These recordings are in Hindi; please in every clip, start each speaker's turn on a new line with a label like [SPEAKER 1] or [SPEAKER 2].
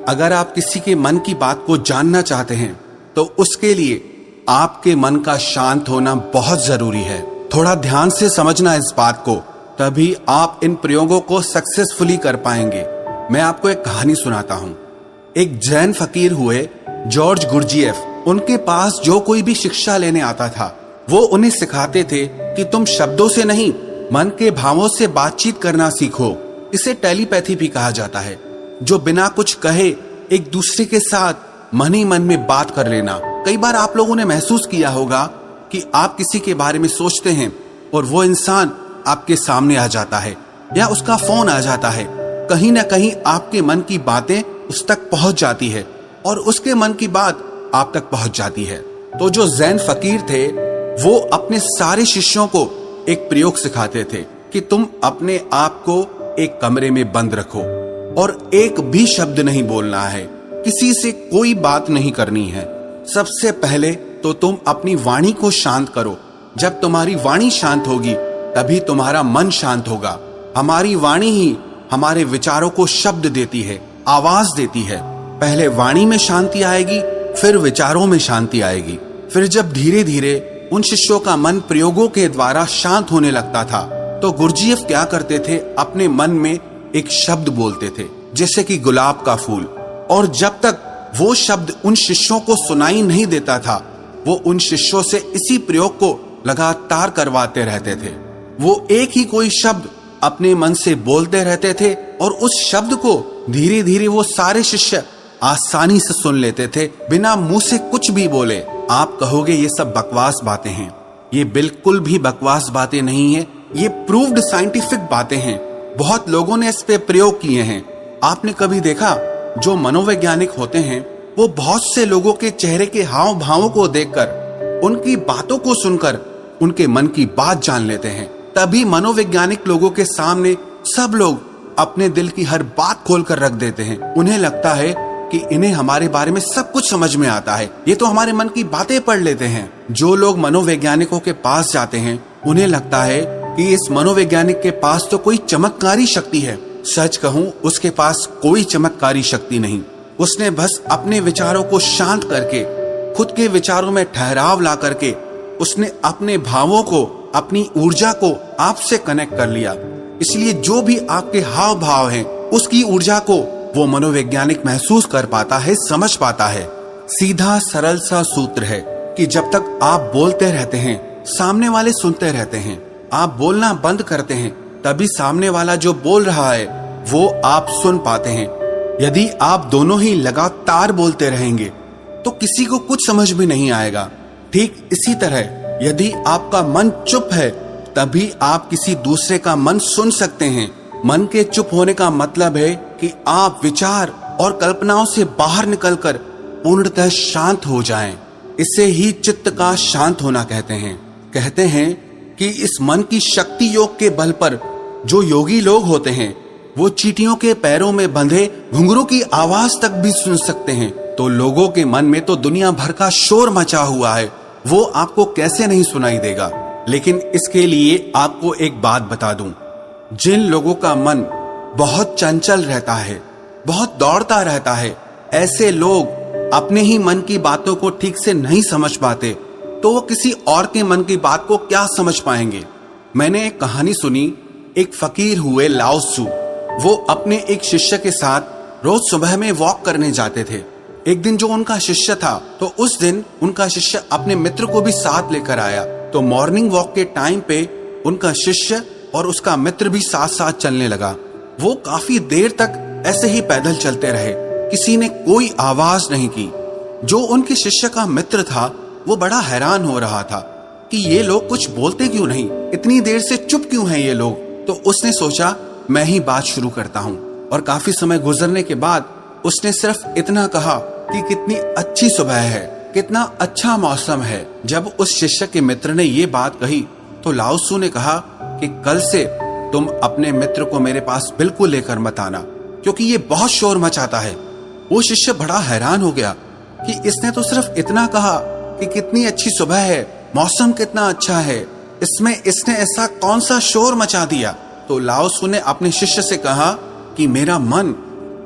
[SPEAKER 1] अगर आप किसी के मन की बात को जानना चाहते हैं तो उसके लिए आपके मन का शांत होना बहुत जरूरी है। थोड़ा ध्यान से समझना इस बात को, तभी आप इन प्रयोगों को सक्सेसफुली कर पाएंगे। मैं आपको एक कहानी सुनाता हूँ। एक जैन फकीर हुए जॉर्ज गुरजीएफ। उनके पास जो कोई भी शिक्षा लेने आता था वो उन्हें सिखाते थे कि तुम शब्दों से नहीं, मन के भावों से बातचीत करना सीखो। इसे टेलीपैथी भी कहा जाता है, जो बिना कुछ कहे एक दूसरे के साथ मन ही मन में बात कर लेना। कई बार आप लोगों ने महसूस किया होगा कि आप किसी के बारे में सोचते हैं और वो इंसान आपके सामने आ जाता है या उसका फोन आ जाता है। कहीं ना कहीं आपके मन की बातें उस तक पहुंच जाती है और उसके मन की बात आप तक पहुंच जाती है। तो जो जैन फकीर थे वो अपने सारे शिष्यों को एक प्रयोग सिखाते थे कि तुम अपने आप को एक कमरे में बंद रखो और एक भी शब्द नहीं बोलना है, किसी से कोई बात नहीं करनी है। सबसे पहले तो तुम अपनी वाणी को शांत करो। जब तुम्हारी वाणी शांत होगी तभी तुम्हारा मन शांत होगा। हमारी वाणी ही हमारे विचारों को शब्द देती है, आवाज देती है। पहले वाणी में शांति आएगी, फिर विचारों में शांति आएगी। फिर जब धीरे धीरे उन शिष्यों का मन प्रयोगों के द्वारा शांत होने लगता था तो गुरजीएफ क्या करते थे, अपने मन में एक शब्द बोलते थे, जैसे कि गुलाब का फूल। और जब तक वो शब्द उन शिष्यों को सुनाई नहीं देता था वो उन शिष्यों से इसी प्रयोग को लगातार करवाते रहते थे। वो एक ही कोई शब्द अपने मन से बोलते रहते थे और उस शब्द को धीरे धीरे वो सारे शिष्य आसानी से सुन लेते थे, बिना मुंह से कुछ भी बोले। आप कहोगे ये सब बकवास बातें हैं। ये बिल्कुल भी बकवास बातें नहीं है, ये प्रूव्ड साइंटिफिक बातें हैं। बहुत लोगों ने इस पे प्रयोग किए हैं। आपने कभी देखा, जो मनोवैज्ञानिक होते हैं वो बहुत से लोगों के चेहरे के हाव भावों को देखकर, उनकी बातों को सुनकर उनके मन की बात जान लेते हैं। तभी मनोवैज्ञानिक लोगों के सामने सब लोग अपने दिल की हर बात खोल कर रख देते हैं। उन्हें लगता है कि इन्हें हमारे बारे में सब कुछ समझ में आता है, ये तो हमारे मन की बातें पढ़ लेते हैं। जो लोग मनोवैज्ञानिकों के पास जाते हैं उन्हें लगता है कि इस मनोवैज्ञानिक के पास तो कोई चमत्कारी शक्ति है। सच कहूं, उसके पास कोई चमत्कारी शक्ति नहीं। उसने बस अपने विचारों को शांत करके, खुद के विचारों में ठहराव ला करके, उसने अपने भावों को, अपनी ऊर्जा को आपसे कनेक्ट कर लिया। इसलिए जो भी आपके हाव भाव हैं, उसकी ऊर्जा को वो मनोवैज्ञानिक महसूस कर पाता है, समझ पाता है। सीधा सरल सा सूत्र है कि जब तक आप बोलते रहते हैं सामने वाले सुनते रहते हैं। आप बोलना बंद करते हैं तभी सामने वाला जो बोल रहा है वो आप सुन पाते हैं। यदि आप दोनों ही लगातार बोलते रहेंगे तो किसी को कुछ समझ में नहीं आएगा। ठीक इसी तरह यदि आपका मन चुप है तभी आप किसी दूसरे का मन सुन सकते हैं। मन के चुप होने का मतलब है कि आप विचार और कल्पनाओं से बाहर निकलकर पूर्णतः शांत हो जाएं। इसे ही चित्त का शांत होना कहते हैं। कहते हैं कि इस मन की शक्ति योग के बल पर जो योगी लोग होते हैं वो चींटियों के पैरों में बंधे घुंघरू की आवाज तक भी सुन सकते हैं। तो लोगों के मन में तो दुनिया भर का शोर मचा हुआ है, वो आपको कैसे नहीं सुनाई देगा। लेकिन इसके लिए आपको एक बात बता दूं, जिन लोगों का मन बहुत चंचल रहता है, बहुत दौड़ता रहता है, ऐसे लोग अपने ही मन की बातों को ठीक से नहीं समझ पाते तो वो किसी और के मन की बात को क्या समझ पाएंगे। मैंने एक कहानी सुनी। एक फकीर हुए लाओ त्सु। वो अपने एक शिष्य के साथ रोज सुबह में वॉक करने जाते थे। एक दिन जो उनका शिष्य था तो उस दिन उनका शिष्य अपने मित्र को भी साथ लेकर आया। तो मॉर्निंग वॉक के टाइम पे उनका शिष्य और उसका मित्र भी साथ साथ चलने लगा। वो काफी देर तक ऐसे ही पैदल चलते रहे, किसी ने कोई आवाज नहीं की। जो उनके शिष्य का मित्र था वो बड़ा हैरान हो रहा था कि ये लोग कुछ बोलते क्यों नहीं, इतनी देर से चुप क्यों हैं ये लोग। तो उसने सोचा मैं ही बात शुरू करता हूँ। और काफी समय गुजरने के बाद उसने सिर्फ इतना कहा कि कितनी अच्छी सुबह है, कितना अच्छा मौसम है। जब उस शिष्य के मित्र ने ये बात कही तो लाओ त्सु ने कहा कि कल से तुम अपने मित्र को मेरे पास बिल्कुल लेकर मत आना, क्योंकि ये बहुत शोर मचाता है। वो शिष्य बड़ा हैरान हो गया कि इसने तो सिर्फ इतना कहा कि कितनी अच्छी सुबह है, मौसम कितना अच्छा है, इसमें इसने ऐसा कौन सा शोर मचा दिया। तो लाओ त्सु ने अपने शिष्य से कहा कि मेरा मन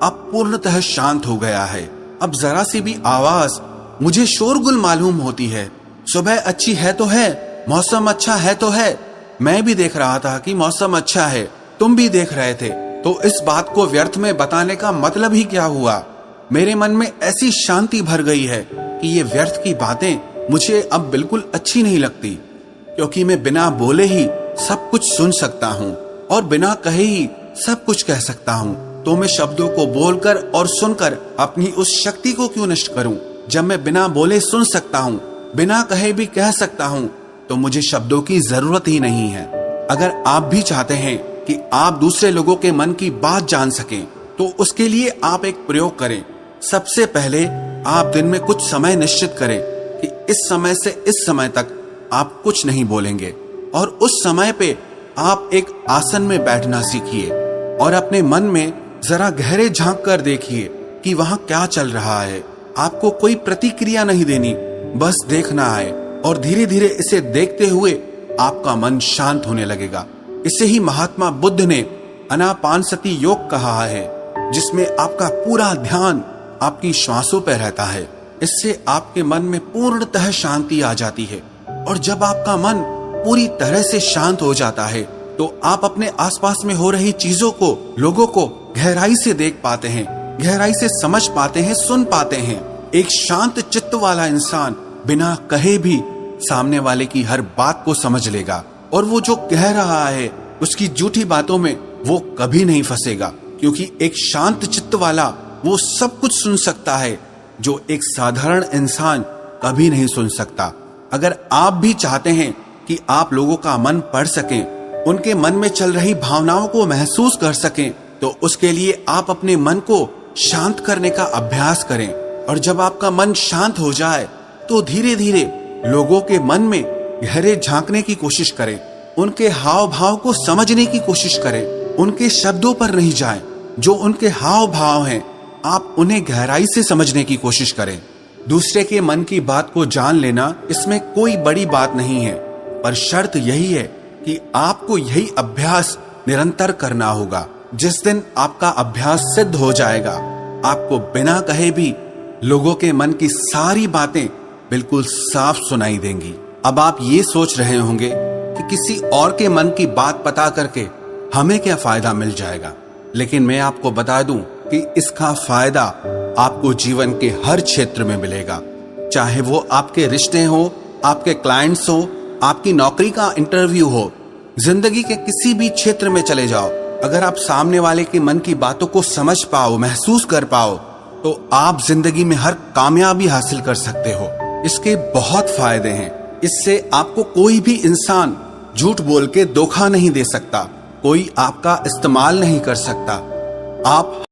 [SPEAKER 1] अब पूर्णतः शांत हो गया है। अब जरा सी भी आवाज मुझे शोरगुल मालूम होती है। सुबह अच्छी है तो है, मौसम अच्छा है तो है। मैं भी देख रहा था कि मौसम अच्छा है, तुम भी देख रहे थे, तो इस बात को व्यर्थ में बताने का मतलब ही क्या हुआ। मेरे मन में ऐसी शांति भर गई है कि ये व्यर्थ की बातें मुझे अब बिल्कुल अच्छी नहीं लगती, क्योंकि मैं बिना बोले ही सब कुछ सुन सकता हूँ और बिना कहे ही सब कुछ कह सकता हूँ। तो मैं शब्दों को बोलकर और सुनकर अपनी उस शक्ति को क्यों नष्ट करूं? जब मैं बिना बोले सुन सकता हूँ, बिना कहे भी कह सकता हूँ, तो मुझे शब्दों की जरूरत ही नहीं है। अगर आप भी चाहते हैं कि आप दूसरे लोगों के मन की बात जान सकें, तो उसके लिए आप एक प्रयोग करें। सबसे पहले आप दिन में कुछ समय निश्चित करें कि इस समय से इस समय तक आप कुछ नहीं बोलेंगे, और उस समय पे आप एक आसन में बैठना सीखिए और अपने मन में जरा गहरे झांक कर देखिए कि वहां क्या चल रहा है। आपको कोई प्रतिक्रिया नहीं देनी, बस देखना है, और धीरे धीरे इसे देखते हुए आपका मन शांत होने लगेगा। इसे ही महात्मा बुद्ध ने आनापानसति योग कहा है, जिसमें आपका पूरा ध्यान आपकी श्वासों पर रहता है। इससे आपके मन में पूर्णतः शांति आ जाती है, और जब आपका मन पूरी तरह से शांत हो जाता है, तो आप अपने आसपास में हो रही चीजों को, लोगों को गहराई से देख पाते हैं, गहराई से समझ पाते हैं, सुन पाते हैं। एक शांत चित्त वाला इंसान बिना कहे भी सामने वाले की हर बात को समझ लेगा, और वो जो कह रहा है उसकी झूठी बातों में वो कभी नहीं फंसेगा, क्योंकि एक शांत चित्त वाला वो सब कुछ सुन सकता है जो एक साधारण इंसान कभी नहीं सुन सकता। अगर आप भी चाहते हैं कि आप लोगों का मन पढ़ सकें, उनके मन में चल रही भावनाओं को महसूस कर सकें, तो उसके लिए आप अपने मन को शांत करने का अभ्यास करें। और जब आपका मन शांत हो जाए, तो धीरे धीरे लोगों के मन में गहरे झांकने की कोशिश करें, उनके हाव भाव को समझने की कोशिश करें। उनके शब्दों पर नहीं जाएं, जो उनके हाव भाव हैं आप उन्हें गहराई से समझने की कोशिश करें। दूसरे के मन की बात को जान लेना, इसमें कोई बड़ी बात नहीं है, पर शर्त यही है कि आपको यही अभ्यास निरंतर करना होगा। जिस दिन आपका अभ्यास सिद्ध हो जाएगा, आपको बिना कहे भी लोगों के मन की सारी बातें बिल्कुल साफ सुनाई देंगी। अब आप ये सोच रहे होंगे कि किसी और के मन की बात पता करके हमें क्या फायदा मिल जाएगा, लेकिन मैं आपको बता दूं कि इसका फायदा आपको जीवन के हर क्षेत्र में मिलेगा। चाहे वो आपके रिश्ते हो, आपके क्लाइंट्स हो, आपकी नौकरी का इंटरव्यू हो, जिंदगी के किसी भी क्षेत्र में चले जाओ, अगर आप सामने वाले के मन की बातों को समझ पाओ, महसूस कर पाओ, तो आप जिंदगी में हर कामयाबी हासिल कर सकते हो। इसके बहुत फायदे हैं। इससे आपको कोई भी इंसान झूठ बोल के धोखा नहीं दे सकता, कोई आपका इस्तेमाल नहीं कर सकता। आप